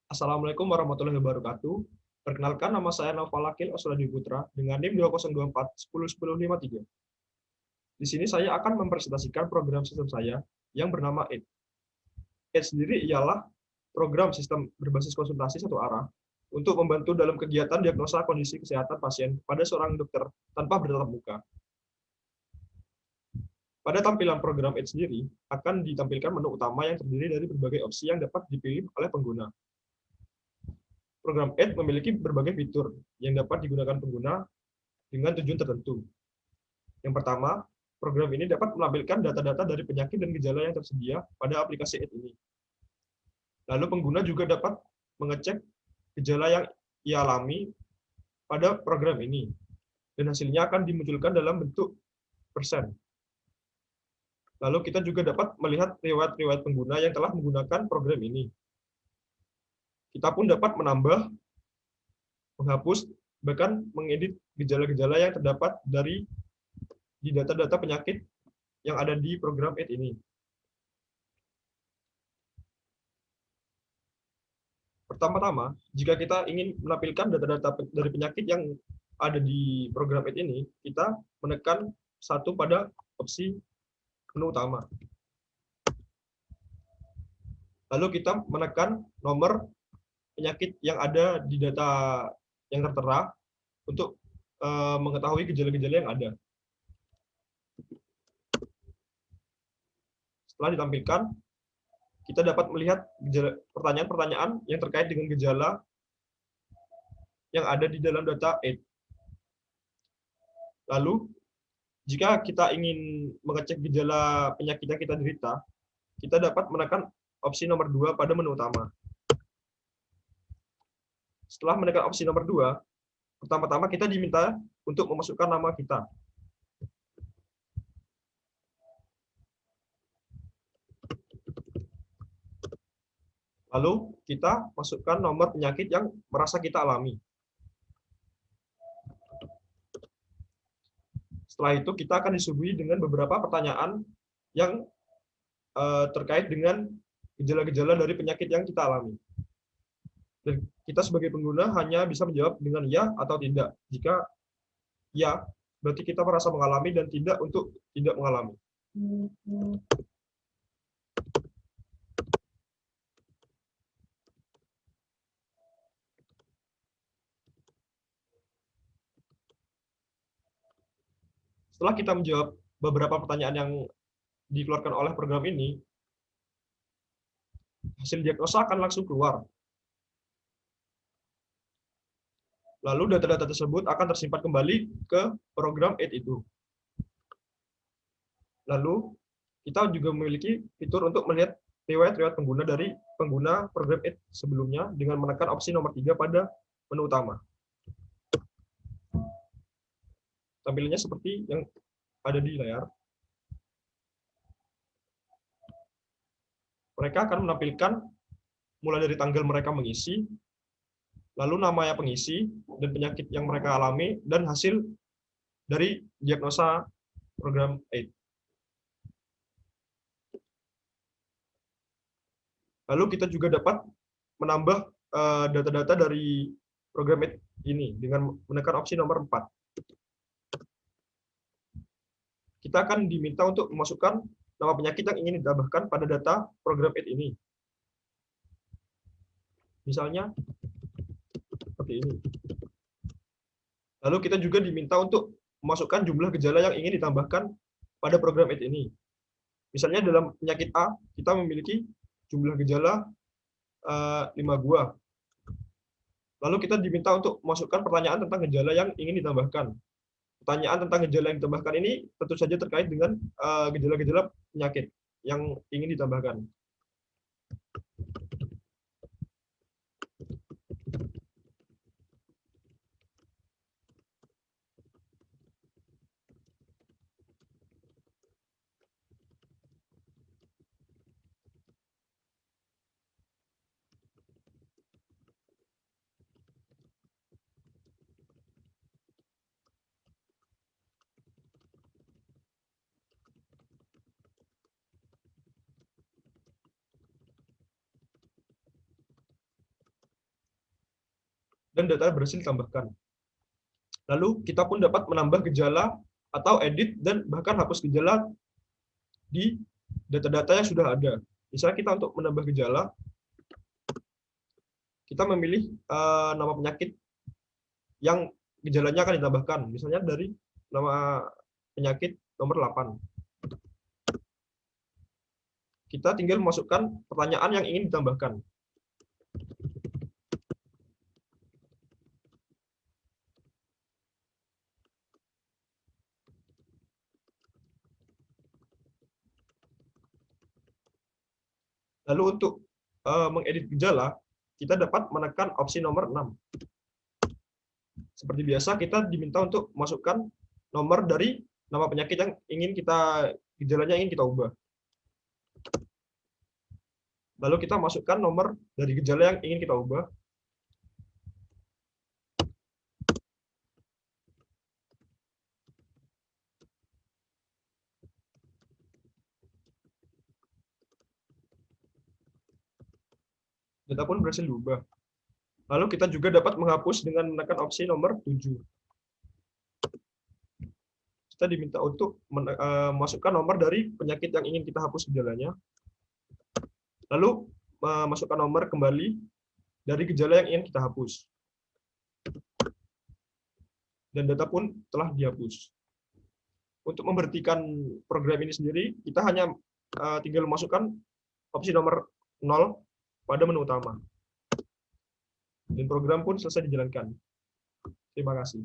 Assalamualaikum warahmatullahi wabarakatuh. Perkenalkan, nama saya Naufal Akil Oswaldi Putra dengan NIM 2024 10 10 53. Di sini saya akan mempresentasikan program sistem saya yang bernama AID. AID sendiri ialah program sistem berbasis konsultasi satu arah untuk membantu dalam kegiatan diagnosa kondisi kesehatan pasien pada seorang dokter tanpa bertatap muka. Pada tampilan program AID sendiri akan ditampilkan menu utama yang terdiri dari berbagai opsi yang dapat dipilih oleh pengguna. Program AID memiliki berbagai fitur yang dapat digunakan pengguna dengan tujuan tertentu. Yang pertama, program ini dapat menampilkan data-data dari penyakit dan gejala yang tersedia pada aplikasi AID ini. Lalu pengguna juga dapat mengecek gejala yang ia alami pada program ini, dan hasilnya akan dimunculkan dalam bentuk persen. Lalu kita juga dapat melihat riwayat-riwayat pengguna yang telah menggunakan program ini. Kita pun dapat menambah, menghapus, bahkan mengedit gejala-gejala yang terdapat di data-data penyakit yang ada di program AID ini. Pertama-tama, jika kita ingin menampilkan data-data dari penyakit yang ada di program AID ini, kita menekan satu pada opsi menu utama. Lalu kita menekan nomor penyakit yang ada di data yang tertera untuk mengetahui gejala-gejala yang ada. Setelah ditampilkan, kita dapat melihat pertanyaan-pertanyaan yang terkait dengan gejala yang ada di dalam data AID. Lalu, jika kita ingin mengecek gejala penyakit yang kita derita, kita dapat menekan opsi nomor 2 pada menu utama. Setelah menekan opsi nomor 2, pertama-tama kita diminta untuk memasukkan nama kita. Lalu kita masukkan nomor penyakit yang merasa kita alami. Setelah itu kita akan disuguhi dengan beberapa pertanyaan yang terkait dengan gejala-gejala dari penyakit yang kita alami. Dan kita sebagai pengguna hanya bisa menjawab dengan ya atau tidak. Jika ya, berarti kita merasa mengalami, dan tidak untuk tidak mengalami. Setelah kita menjawab beberapa pertanyaan yang dikeluarkan oleh program ini, hasil diagnosa akan langsung keluar. Lalu data-data tersebut akan tersimpan kembali ke program AID itu. Lalu kita juga memiliki fitur untuk melihat riwayat-riwayat pengguna dari pengguna program AID sebelumnya dengan menekan opsi nomor 3 pada menu utama. Tampilannya seperti yang ada di layar. Mereka akan menampilkan mulai dari tanggal mereka mengisi, lalu namanya pengisi, dan penyakit yang mereka alami, dan hasil dari diagnosa program AID. Lalu kita juga dapat menambah data-data dari program AID ini dengan menekan opsi nomor 4. Kita akan diminta untuk memasukkan nama penyakit yang ingin ditambahkan pada data program AID ini. Misalnya seperti ini. Lalu kita juga diminta untuk memasukkan jumlah gejala yang ingin ditambahkan pada program AID ini. Misalnya dalam penyakit A, kita memiliki jumlah gejala 5 buah. Lalu kita diminta untuk memasukkan pertanyaan tentang gejala yang ingin ditambahkan. Pertanyaan tentang gejala yang ditambahkan ini tentu saja terkait dengan gejala-gejala penyakit yang ingin ditambahkan. dan data berhasil ditambahkan. Lalu kita pun dapat menambah gejala atau edit dan bahkan hapus gejala di data-data yang sudah ada. Misalnya kita untuk menambah gejala, kita memilih nama penyakit yang gejalanya akan ditambahkan. Misalnya dari nama penyakit nomor 8. Kita tinggal memasukkan pertanyaan yang ingin ditambahkan. Lalu untuk mengedit gejala, kita dapat menekan opsi nomor 6. Seperti biasa, kita diminta untuk masukkan nomor dari nama penyakit yang gejalanya ingin kita ubah. Lalu kita masukkan nomor dari gejala yang ingin kita ubah. Data pun berhasil diubah. Lalu kita juga dapat menghapus dengan menekan opsi nomor 7. Kita diminta untuk masukkan nomor dari penyakit yang ingin kita hapus gejalanya. Lalu masukkan nomor kembali dari gejala yang ingin kita hapus. Dan data pun telah dihapus. Untuk memberhentikan program ini sendiri, kita hanya tinggal memasukkan opsi nomor 0 pada menu utama. Dan program pun selesai dijalankan. Terima kasih.